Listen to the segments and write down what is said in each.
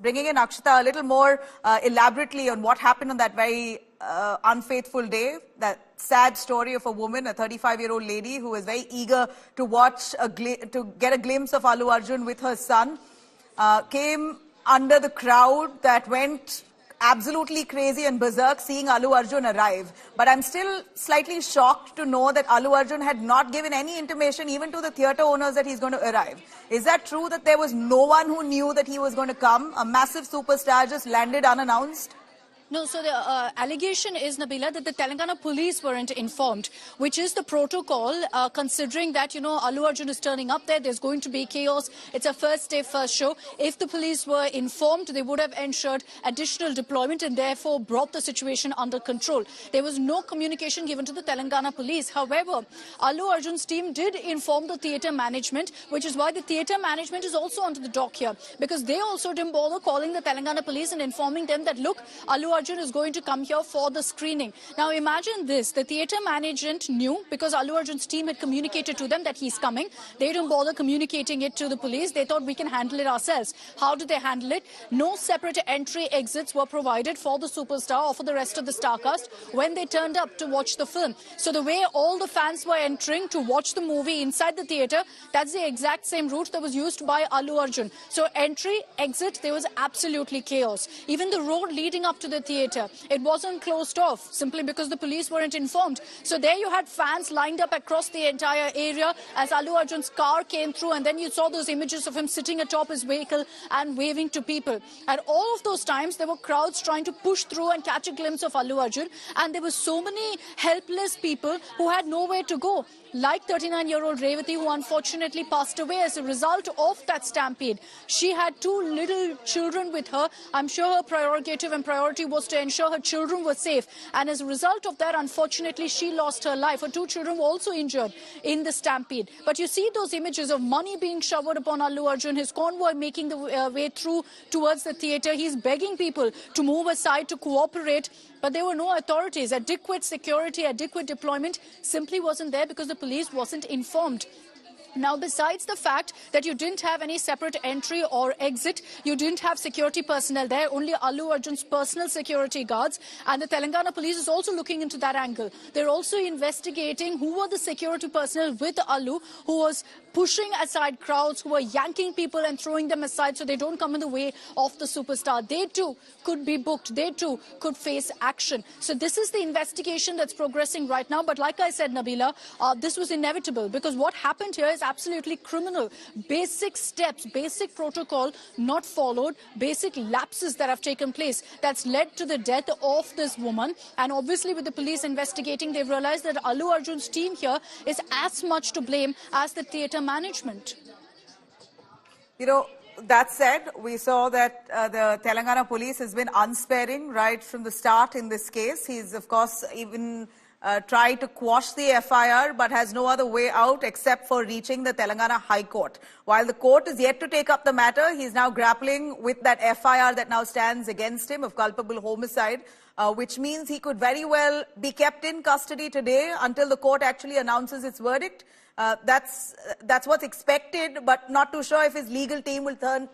bringing in Akshita a little more elaborately on what happened on that very unfaithful day. That sad story of a woman, a 35-year-old lady who was very eager to watch, to get a glimpse of Allu Arjun with her son, came under the crowd that went absolutely crazy and berserk seeing Allu Arjun arrive. But I'm still slightly shocked to know that Allu Arjun had not given any intimation even to the theatre owners that he's going to arrive. Is that true that there was no one who knew that he was going to come? A massive superstar just landed unannounced? No, so the allegation is, Nabila, that the Telangana police weren't informed, which is the protocol, considering that, Allu Arjun is turning up there, there's going to be chaos, it's a first day, first show. If the police were informed, they would have ensured additional deployment and therefore brought the situation under control. There was no communication given to the Telangana police. However, Allu Arjun's team did inform the theatre management, which is why the theatre management is also under the dock here, because they also didn't bother calling the Telangana police and informing them that, look, Allu Arjun is going to come here for the screening. Now imagine this, the theatre management knew because Allu Arjun's team had communicated to them that he's coming. They didn't bother communicating it to the police. They thought we can handle it ourselves. How did they handle it? No separate entry exits were provided for the superstar or for the rest of the star cast when they turned up to watch the film. So the way all the fans were entering to watch the movie inside the theatre, that's the exact same route that was used by Allu Arjun. So entry, exit, there was absolutely chaos. Even the road leading up to the theatre, it wasn't closed off simply because the police weren't informed. So there you had fans lined up across the entire area as Allu Arjun's car came through, and then you saw those images of him sitting atop his vehicle and waving to people. At all of those times, there were crowds trying to push through and catch a glimpse of Allu Arjun, and there were so many helpless people who had nowhere to go. Like 39-year-old Revati, who unfortunately passed away as a result of that stampede. She had two little children with her. I'm sure her prerogative and priority was to ensure her children were safe. And as a result of that, unfortunately, she lost her life. Her two children were also injured in the stampede. But you see those images of money being showered upon Allu Arjun, his convoy making the way through towards the theatre. He's begging people to move aside, to cooperate. But there were no authorities. Adequate security, adequate deployment simply wasn't there because the police wasn't informed. Now, besides the fact that you didn't have any separate entry or exit, you didn't have security personnel there, only Allu Arjun's personal security guards, and the Telangana police is also looking into that angle. They're also investigating who were the security personnel with Allu, who was pushing aside crowds, who were yanking people and throwing them aside so they don't come in the way of the superstar. They too could be booked. They too could face action. So this is the investigation that's progressing right now. But like I said, Nabila, this was inevitable because what happened here is absolutely criminal. Basic steps, basic protocol not followed, basic lapses that have taken place that's led to the death of this woman. And obviously with the police investigating, they've realized that Allu Arjun's team here is as much to blame as the theatre management. That said, we saw that the Telangana police has been unsparing right from the start in this case. He's, of course, even tried to quash the FIR, but has no other way out except for reaching the Telangana High Court. While the court is yet to take up the matter, he's now grappling with that FIR that now stands against him of culpable homicide, which means he could very well be kept in custody today until the court actually announces its verdict. That's what's expected, but not too sure if his legal team will turn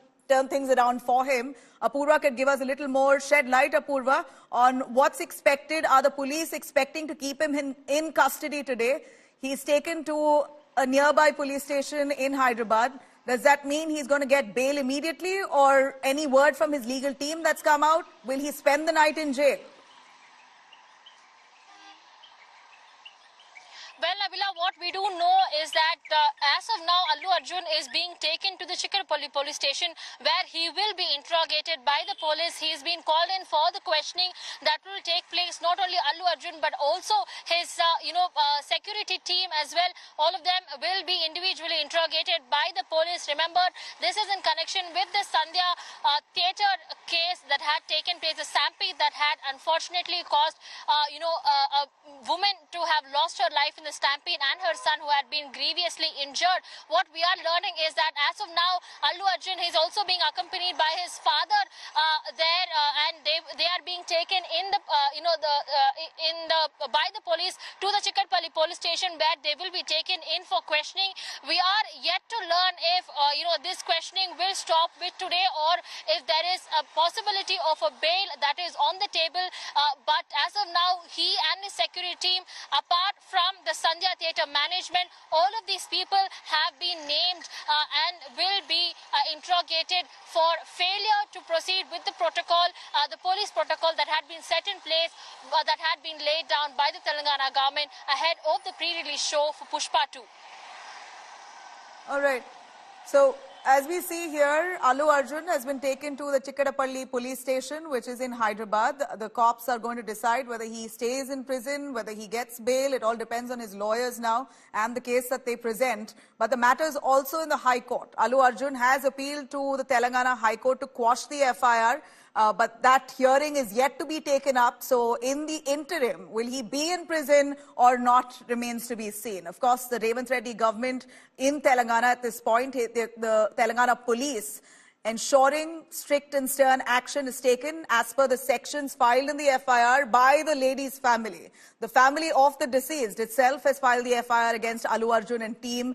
things around for him. Apurva could give us a little more shed light, Apurva, on what's expected. Are the police expecting to keep him in custody today? He's taken to a nearby police station in Hyderabad. Does that mean he's going to get bail immediately, or any word from his legal team that's come out? Will he spend the night in jail? Well, Nabila, what we do know is that as of now, Allu Arjun is being taken to the Chikkarpalli police station where he will be interrogated by the police. He is being called in for the questioning that will take place. Not only Allu Arjun, but also his, security team as well. All of them will be individually interrogated by the police. Remember, this is in connection with the Sandhya theatre case that had taken place, a stampede that had unfortunately caused, a woman to have lost her life in the stampede and her son who had been grievously injured. What we are learning is that as of now, Allu Arjun is also being accompanied by his father and they are being taken in the by the police to the Chikkarpalli police station. station where they will be taken in for questioning. We are yet to learn if this questioning will stop with today, or if there is a possibility of a bail that is on the table. But as of now, he and his security team, apart from the Sandhya Theatre management, all of these people have been named and will be interrogated for failure to proceed with the protocol, the police protocol that had been set in place, that had been laid down by the Telangana government ahead of the pre-release show for Pushpa 2. All right. So, as we see here, Allu Arjun has been taken to the Chikadapalli police station, which is in Hyderabad. The cops are going to decide whether he stays in prison, whether he gets bail. It all depends on his lawyers now and the case that they present. But the matter is also in the High Court. Allu Arjun has appealed to the Telangana High Court to quash the FIR. But that hearing is yet to be taken up. So in the interim, will he be in prison or not remains to be seen. Of course, the Revanth Reddy government in Telangana at this point, the Telangana police, ensuring strict and stern action is taken as per the sections filed in the FIR by the lady's family. The family of the deceased itself has filed the FIR against Allu Arjun and team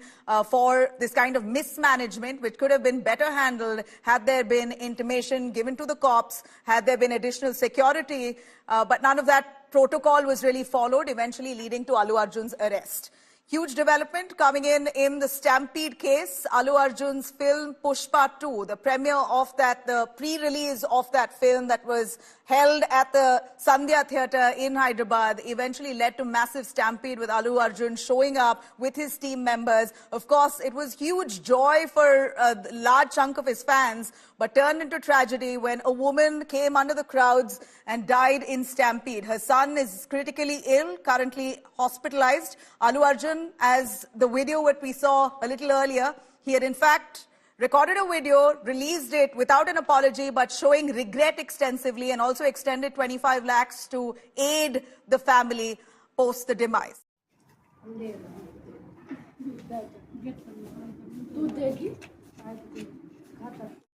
for this kind of mismanagement, which could have been better handled had there been intimation given to the cops, had there been additional security, but none of that protocol was really followed, eventually leading to Allu Arjun's arrest. Huge development coming in the Stampede case. Allu Arjun's film Pushpa 2, the premiere of that, the pre-release of that film that was held at the Sandhya Theatre in Hyderabad, eventually led to massive stampede with Allu Arjun showing up with his team members. Of course, it was huge joy for a large chunk of his fans, but turned into tragedy when a woman came under the crowds and died in stampede. Her son is critically ill, currently hospitalized. Allu Arjun, as the video that we saw a little earlier, he had in fact recorded a video, released it without an apology, but showing regret extensively, and also extended 25 lakhs to aid the family post the demise.